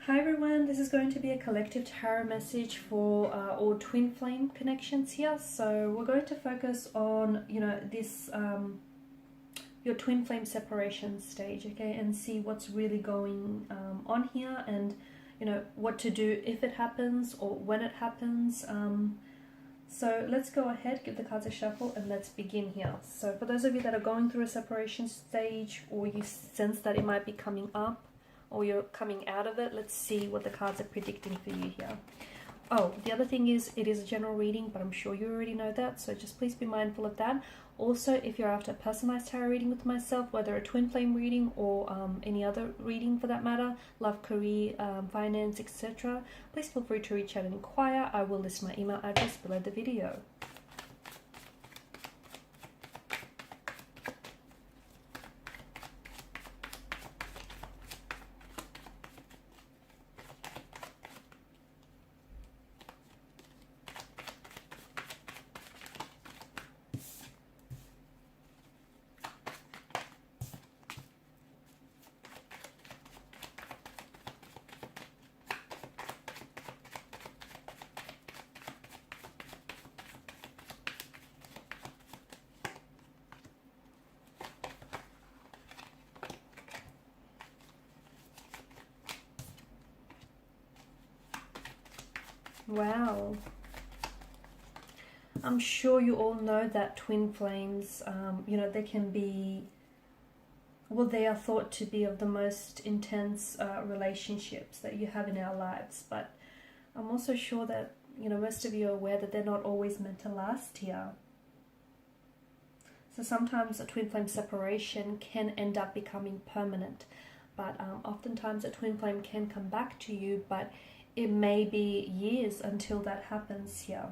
Hi everyone, this is going to be a collective tarot message for all twin flame connections here. So we're going to focus on, this your twin flame separation stage, okay, and see what's really going on here, and what to do if it happens or when it happens. So let's go ahead, give the cards a shuffle, and let's begin here. So for those of you that are going through a separation stage, or you sense that it might be coming up, or you're coming out of it, let's see what the cards are predicting for you here. Oh, the other thing is, it is a general reading, but I'm sure you already know that, so just please be mindful of that. Also, if you're after a personalized tarot reading with myself, whether a twin flame reading or any other reading for that matter, love, career, finance, etc., please feel free to reach out and inquire. I will list my email address below the video. Wow. I'm sure you all know that twin flames, they can be, well, they are thought to be of the most intense relationships that you have in our lives. But I'm also sure that, most of you are aware that they're not always meant to last here. So sometimes a twin flame separation can end up becoming permanent. But oftentimes a twin flame can come back to you, but it may be years until that happens here.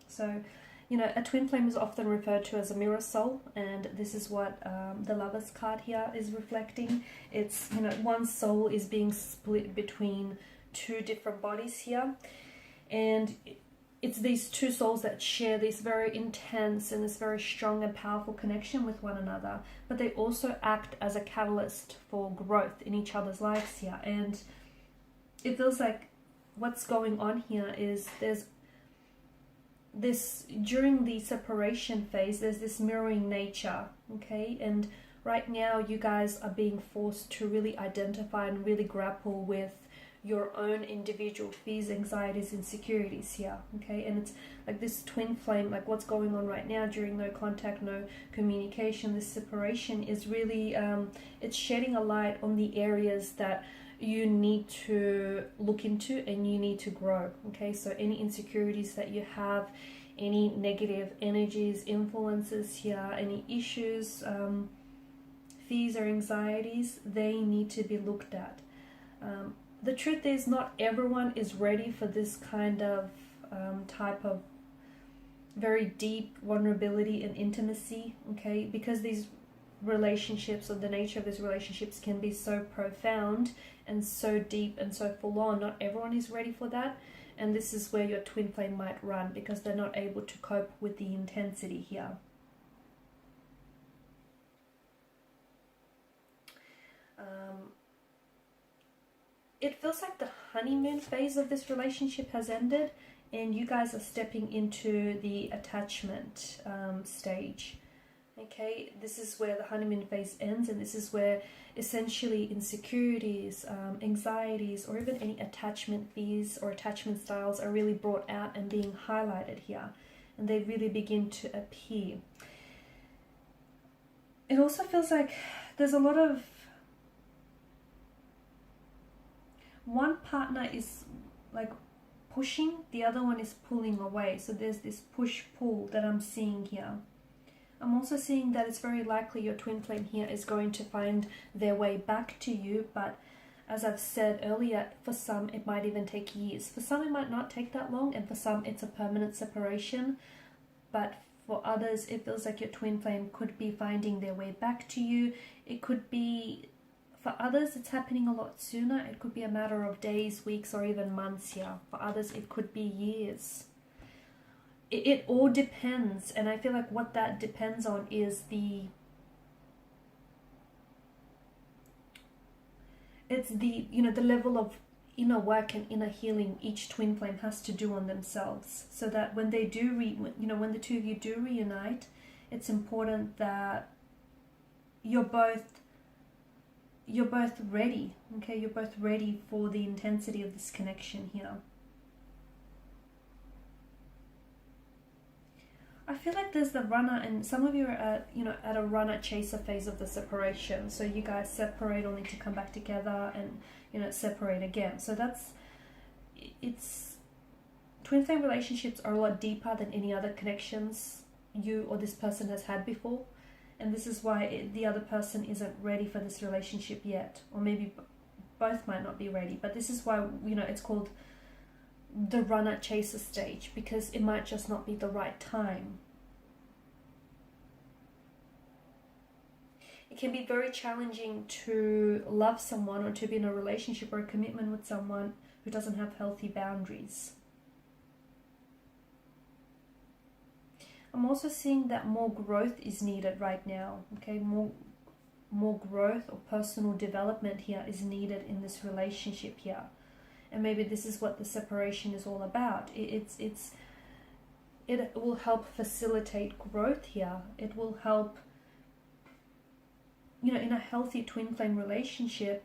So, a twin flame is often referred to as a mirror soul, and this is what the Lovers card here is reflecting. It's, one soul is being split between two different bodies here, and it's these two souls that share this very intense and this very strong and powerful connection with one another, but they also act as a catalyst for growth in each other's lives here. And it feels like what's going on here is there's this, during the separation phase, there's this mirroring nature, okay? And right now you guys are being forced to really identify and really grapple with your own individual fears, anxieties, insecurities here, okay? And it's like this twin flame, like what's going on right now during no contact, no communication, this separation is really, it's shedding a light on the areas that you need to look into and you need to grow, okay? So any insecurities that you have, any negative energies, influences here, any issues, fears or anxieties, they need to be looked at. The truth is, not everyone is ready for this kind of type of very deep vulnerability and intimacy, okay? Because these relationships, or the nature of these relationships, can be so profound and so deep and so full on. Not everyone is ready for that, and this is where your twin flame might run, because they're not able to cope with the intensity here. It feels like the honeymoon phase of this relationship has ended, and you guys are stepping into the attachment stage. Okay, this is where the honeymoon phase ends, and this is where essentially insecurities, anxieties, or even any attachment fears or attachment styles are really brought out and being highlighted here, and they really begin to appear. It also feels like there's a lot of, one partner is like pushing, the other one is pulling away. So there's this push-pull that I'm seeing here. I'm also seeing that it's very likely your twin flame here is going to find their way back to you, but as I've said earlier, for some it might even take years. For some it might not take that long, and for some it's a permanent separation. But for others, it feels like your twin flame could be finding their way back to you. It could be, for others, it's happening a lot sooner. It could be a matter of days, weeks, or even months here. For others, it could be years. It all depends, and I feel like what that depends on is the it's the, the level of inner work and inner healing each twin flame has to do on themselves, so that when they do when the two of you do reunite, it's important that you're both ready. Okay, you're both ready for the intensity of this connection here. I feel like there's the runner, and some of you are at a runner chaser phase of the separation. So you guys separate only to come back together, and separate again. So it's twin flame relationships are a lot deeper than any other connections you or this person has had before, and this is why the other person isn't ready for this relationship yet, or maybe both might not be ready. But this is why it's called the runner chaser stage, because it might just not be the right time. It can be very challenging to love someone or to be in a relationship or a commitment with someone who doesn't have healthy boundaries. I'm also seeing that more growth is needed right now. Okay, more growth or personal development here is needed in this relationship here. And maybe this is what the separation is all about. It will help facilitate growth here. It will help, in a healthy twin flame relationship,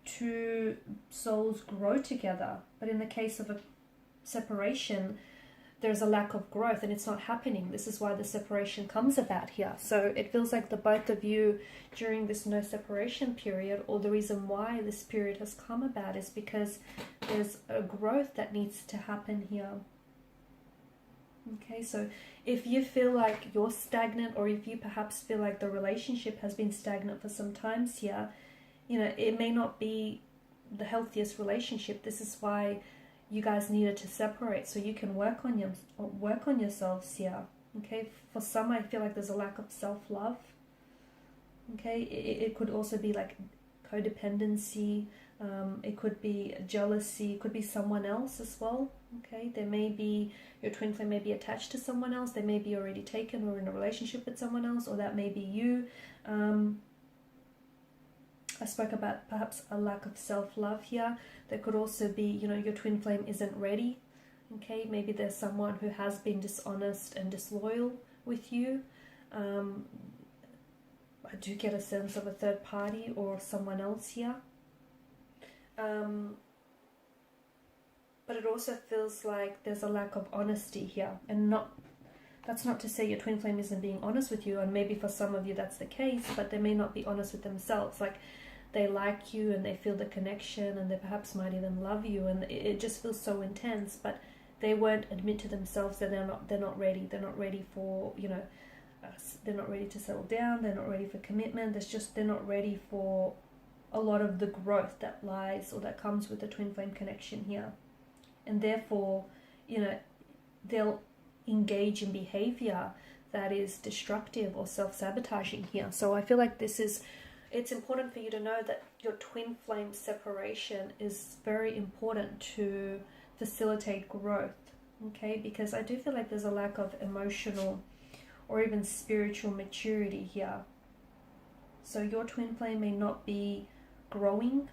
two souls grow together. But in the case of a separation, there's a lack of growth and it's not happening. This is why the separation comes about here. So it feels like the both of you during this no separation period, or the reason why this period has come about, is because there's a growth that needs to happen here. Okay, so if you feel like you're stagnant, or if you perhaps feel like the relationship has been stagnant for some times here, it may not be the healthiest relationship. This is why you guys needed to separate, so you can work on yourselves here. Okay, for some, I feel like there's a lack of self-love. Okay, it could also be like codependency. It could be jealousy. It could be someone else as well. Okay, there may be, your twin flame may be attached to someone else. They may be already taken or in a relationship with someone else, or that may be you. I spoke about perhaps a lack of self-love here. There could also be, your twin flame isn't ready. Okay, maybe there's someone who has been dishonest and disloyal with you. I do get a sense of a third party or someone else here. But it also feels like there's a lack of honesty here. And that's not to say your twin flame isn't being honest with you, and maybe for some of you that's the case, but they may not be honest with themselves. Like, they like you and they feel the connection, and they perhaps might even love you, and it just feels so intense, but they won't admit to themselves that they're not ready. They're not ready for, they're not ready to settle down. They're not ready for commitment. They're not ready for a lot of the growth that lies or that comes with the twin flame connection here. And therefore, they'll engage in behavior that is destructive or self-sabotaging here. So I feel like it's important for you to know that your twin flame separation is very important to facilitate growth, okay? Because I do feel like there's a lack of emotional or even spiritual maturity here. So your twin flame may not be growing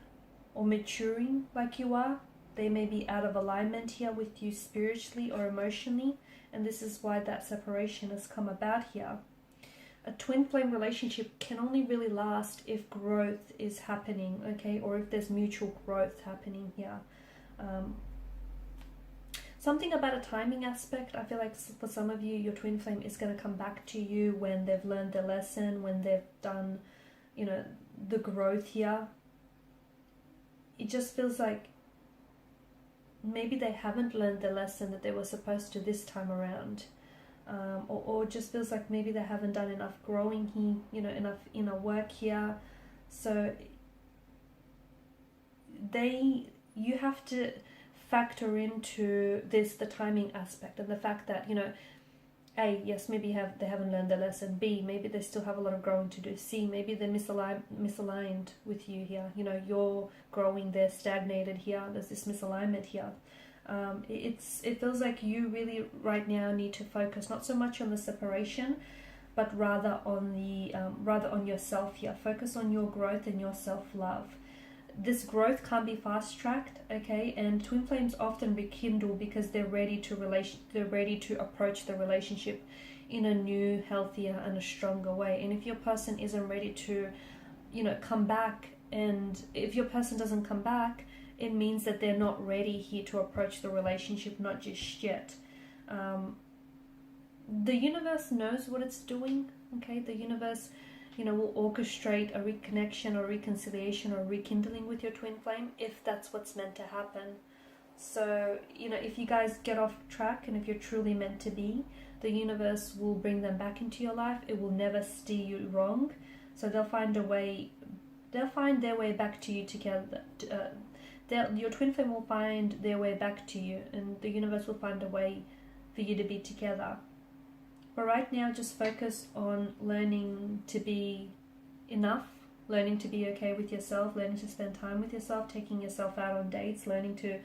or maturing like you are. They may be out of alignment here with you spiritually or emotionally, and this is why that separation has come about here. A twin flame relationship can only really last if growth is happening, okay, or if there's mutual growth happening here. Something about a timing aspect. I feel like for some of you, your twin flame is going to come back to you when they've learned their lesson, when they've done, the growth here. It just feels like maybe they haven't learned the lesson that they were supposed to this time around. Or just feels like maybe they haven't done enough growing here, enough inner work here. So you have to factor into this, the timing aspect, and the fact that, A, yes, maybe they haven't learned their lesson. B, maybe they still have a lot of growing to do. C, maybe they're misaligned with you here. You're growing, they're stagnated here. There's this misalignment here. It feels like you really right now need to focus not so much on the separation, but rather on yourself here. Focus on your growth and your self-love. this growth can't be fast-tracked, okay? And twin flames often rekindle because they're ready to approach the relationship in a new, healthier, and a stronger way. And if your person isn't ready to, you know, come back, and if your person doesn't come back, it means that they're not ready here to approach the relationship, not just yet. The universe knows what it's doing, okay? The universe, you know, will orchestrate a reconnection or reconciliation or rekindling with your twin flame if that's what's meant to happen. So, you know, if you guys get off track and if you're truly meant to be, the universe will bring them back into your life. It will never steer you wrong. So they'll find a way, they'll find their way back to you together. Your twin flame will find their way back to you, and the universe will find a way for you to be together. But right now, just focus on learning to be enough, learning to be okay with yourself, learning to spend time with yourself, taking yourself out on dates, learning to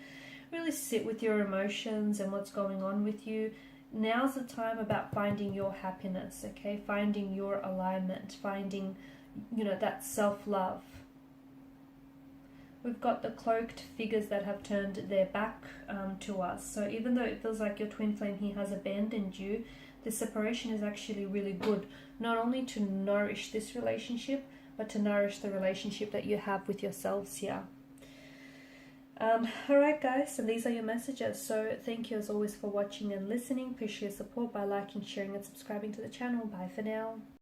really sit with your emotions and what's going on with you. Now's the time about finding your happiness, okay? Finding your alignment, finding, you know, that self-love. We've got the cloaked figures that have turned their back to us. So even though it feels like your twin flame here has abandoned you, the separation is actually really good, not only to nourish this relationship, but to nourish the relationship that you have with yourselves here. Alright guys, and these are your messages. So thank you as always for watching and listening. Appreciate your support by liking, sharing and subscribing to the channel. Bye for now.